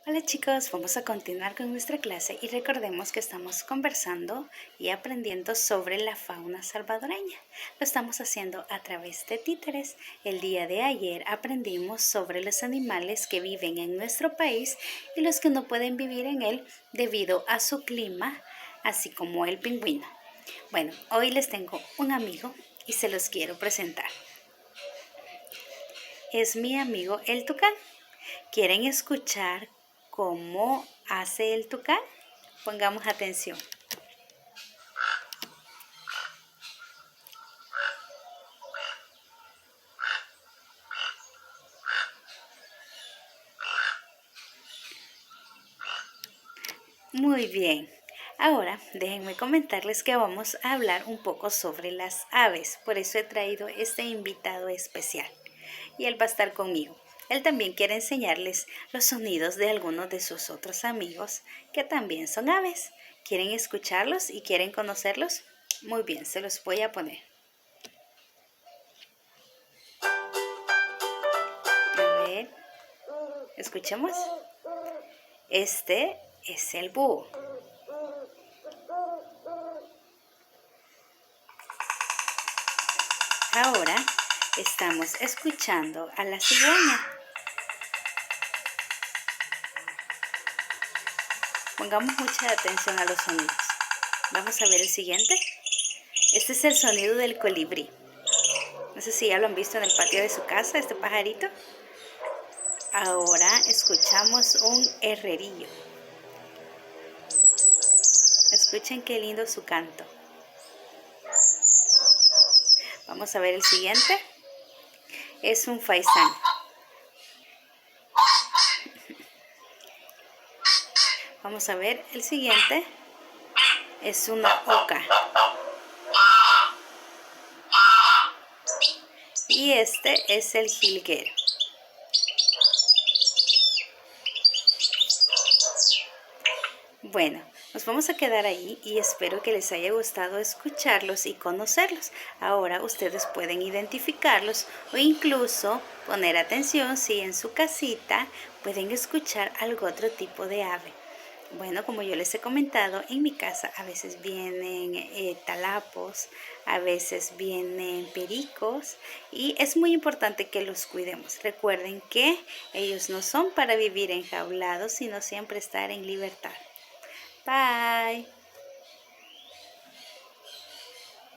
Hola chicos, vamos a continuar con nuestra clase y recordemos que estamos conversando y aprendiendo sobre la fauna salvadoreña. Lo estamos haciendo a través de títeres. El día de ayer aprendimos sobre los animales que viven en nuestro país y los que no pueden vivir en él debido a su clima, así como el pingüino. Bueno, hoy les tengo un amigo y se los quiero presentar. Es mi amigo el tucán. ¿Quieren escuchar cómo hace el tucán? Pongamos atención. Muy bien. Ahora déjenme comentarles que vamos a hablar un poco sobre las aves. Por eso he traído este invitado especial. Y él va a estar conmigo. Él también quiere enseñarles los sonidos de algunos de sus otros amigos que también son aves. ¿Quieren escucharlos y quieren conocerlos? Muy bien, se los voy a poner. A ver, escuchemos. Este es el búho. Ahora estamos escuchando a la cigüeña. Pongamos mucha atención a los sonidos. Vamos a ver el siguiente. Este es el sonido del colibrí. No sé si ya lo han visto en el patio de su casa, este pajarito. Ahora escuchamos un herrerillo. Escuchen qué lindo su canto. Vamos a ver el siguiente. Es un faisán. Vamos a ver el siguiente. Es una oca. Y este es el jilguero. Bueno, nos vamos a quedar ahí y espero que les haya gustado escucharlos y conocerlos. Ahora ustedes pueden identificarlos o incluso poner atención si en su casita pueden escuchar algún otro tipo de ave. Bueno, como yo les he comentado, en mi casa a veces vienen talapos, a veces vienen pericos y es muy importante que los cuidemos. Recuerden que ellos no son para vivir enjaulados, sino siempre estar en libertad. Bye.